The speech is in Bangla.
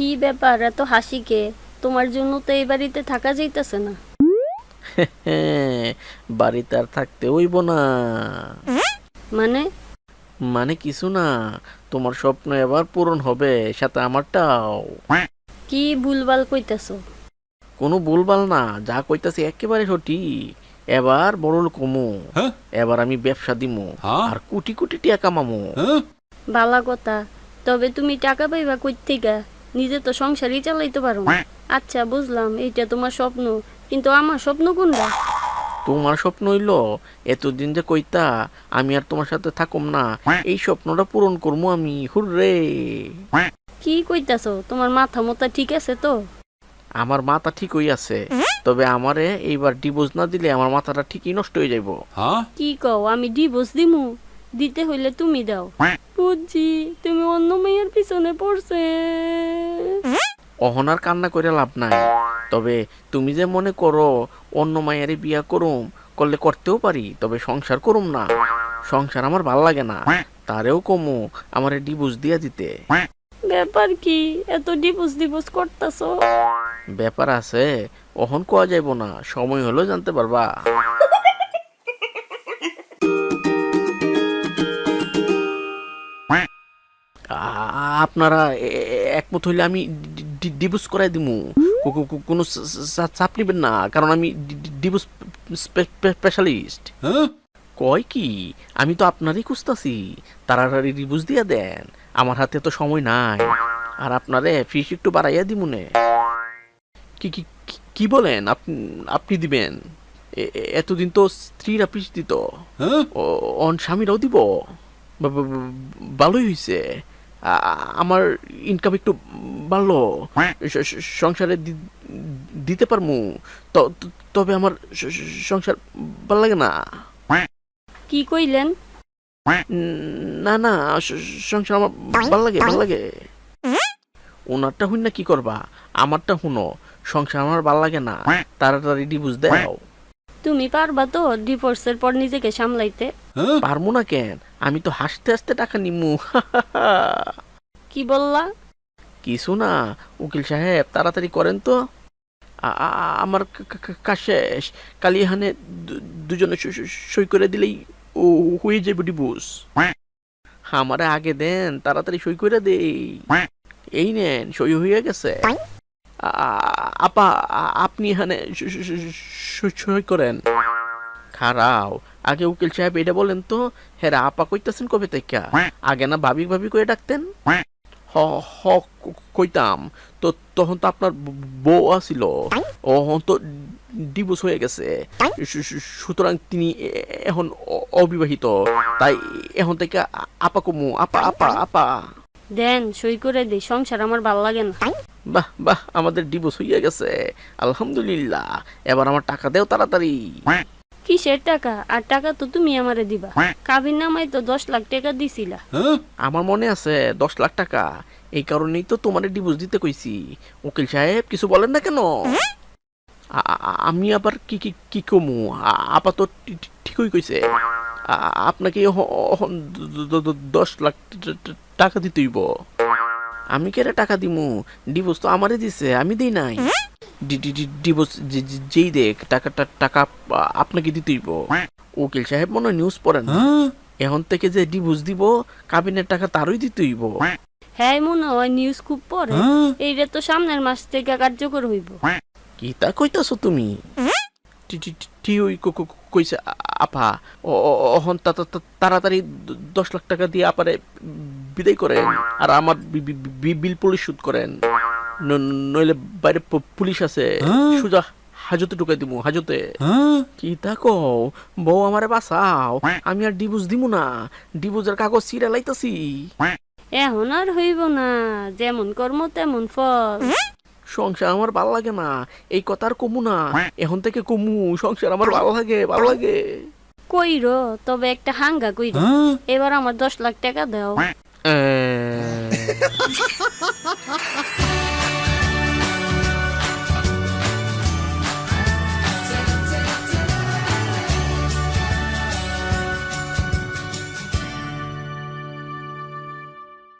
কি ব্যাপার এত হাসি কে? তোমার জন্য তো এই বাড়িতে থাকা যাইতেছে না। বাড়িতে আর থাকতে হইব না। মানে? মানে কিছু না, তোমার স্বপ্ন এবার পূরণ হবে, সাথে আমারটাও। কি ভুলভাল কইতাছো? কোনো ভুলভাল না, যা কইতাছি একেবারে সঠিক। এবার বড়লোক কমু, এবার আমি ব্যবসা দিমু, আর কোটি কোটি টাকা কামামু। বালা কথা, তবে তুমি টাকা পাইবা কই থেকে? নিজে তো সংসারই চালাইতে পারো না। আচ্ছা বুঝলাম এইটা তোমার স্বপ্ন, কিন্তু আমার স্বপ্ন কোনটা? তোমার স্বপ্ন হইল এতদিন যে কইতা আমি আর তোমার সাথে থাকুম না, এই স্বপ্নটা পূরণ করবো আমি। হুররে! কি কইতাছো? তোমার মাথা মোতা ঠিক আছে তো? আমার মাথা ঠিকই আছে, তবে আমারে এইবার ডিভোর্স না দিলে আমার মাথাটা ঠিকই নষ্ট হয়ে যাইব। কি কও? আমি ডিভোর্স দিমু? দিতে হইলে তুমি দাও। বুঝছি, তুমি অন্য মেয়ের পিছনে পড়ছে। অহনার কান্না করে লাভ নাই, তবে তুমি যে মনে করো অন্য মায়েরই বিয়া করুম, করলে করতেও পারি, তবে সংসার করুম না। সংসার আমার ভাল লাগে না, তারেও কমু আমারে ডিভোর্স দিয়া দিতে। ব্যাপার কি? এত ডিভোর্স ডিভোর্স করতাছো? ব্যাপার আছে, অহন কোয়া যাইব না, সময় হলো জানতে পারবা। আপনারা একমত হইলে আমি ডিভোর্স করাই দিমু। কোনো চাপ নিবেন না, কারণ আমি ডিভোর্স স্পেশালিস্ট। কয় কি, আমি তো আপনারই খুঁজতাছি, তাড়াতাড়ি ডিভোর্স দিয়া দেন, আমার হাতে তো সময় নাই। আর আপনারে ফিস একটু বাড়াইয়া দিমুনে। কি কি কি বলেন? আপনি দিবেন? এতদিন তো স্ত্রীরা ফিস দিত, অন স্বামীরাও দিব। ভালোই হইছে, আমার ইনকাম একটু বাড়লো, সংসারে দিতে পারমু। তবে আমার সংসার ভাল লাগে না। কি কইলেন? না না, সংসার আমার ভাল লাগে, ভাল লাগে। ওনারটা হইন না কি করবা, আমারটা শুনো। সংসার আমার ভাল লাগে না, তাড়াতাড়ি ডিভোর্স দাও। তুমি পারবা তো ডিভোর্সের পর নিজেকে সামলাইতে? পারমু না কেন, আমি তো হাসতে হাসতে টাকা নিমু। কি বললা? কিছু না, উকিল সাহেব তাড়াতাড়ি করেন তো। আমার কাজ শেষ, কালি এখানে দুজনে সই করে দিলেই ও হয়ে যাবে ডিভোর্স। আমারে আগে দেন, তাড়াতাড়ি সই করে দেই। এই নেন, সই হয়ে গেছে। আপা, আপনি এখানে সই করেন। খারাও, আগে উকিল সাহেব এটা বলেন তো, হেরা আপা কইতাছেন কবে থেকে? আগে না ভাবি ভাবি করে ডাকতেন? হ হ কইতাম তো, তখন তো আপনার বউ আছিল, ওহন তো ডিভোর্স হয়ে গেছে। সুতরাং তিনি এখন অবিবাহিত, তাই এখন থেকে আপা কমু, আপা আপা আপা। দেন সই করে দেই, সংসার আমার ভাল লাগে না। বাহ বাহ, আমাদের ডিভোর্স হয়ে গেছে, আলহামদুলিল্লাহ। এবার আমার টাকা দেও তাড়াতাড়ি। কিসের টাকা? আর টাকা তো তুমি আমারে দিবা। কাবির নামাই তো 10 লাখ টাকা দিছিলা। আমার মনে আছে 10 লাখ টাকা, এই কারণেই তো তোমার ডিভোর্স দিতে কইছি। উকিল সাহেব কিছু বলেন না কেন? আমি আবার কি কি কি কমু? আপা তো ঠিকই কইছে, আপনাকে 10 লাখ টাকা দিতেইব। আমি কেরে টাকা দিমু? ডিভোর্স তো আমারে দিছে, আমি দিই নাই। ডিভোর্স যেই দেখ, টাকা আপনাকে দিতেইব। উকিল সাহেব মনে হয় নিউজ পড়েন না। এখন থেকে যে ডিভোর্স দিব, কাবিনের টাকা তারই দিতেইব। হ্যাঁ মনে হয় নিউজ খুব পড়ে। এইটা তো সামনের মাস থেকে কার্যকর হইব। কি তা কইতাছো তুমি? ঠিকই কইছে আপা। অহন তাড়াতাড়ি 10 লাখ টাকা দিয়ে আপারে বিদায় করেন, আর আমার বিল পরিশোধ করেন। নইলে বাইরে পুলিশ আছে, সোজা হাজতে ঢুকাই দিমু, হাজতে। কি তা কও? বউ আমারে বাঁচাও, আমি আর ডিভোর্স দিমু না। ডিভোর্সের কাগজ ছিঁড়ে লাইতাছি। এখন আর হইব না, যেমন কর্ম তেমন ফল। সংসার আমার ভাল লাগে না, এই কথা আর কমু না। এখন থেকে কমু, সংসার আমার ভালো লাগে, ভালো লাগে। কইর, তবে একটা হাঙ্গা কইর। এবার আমার 10 লাখ টাকা দাও।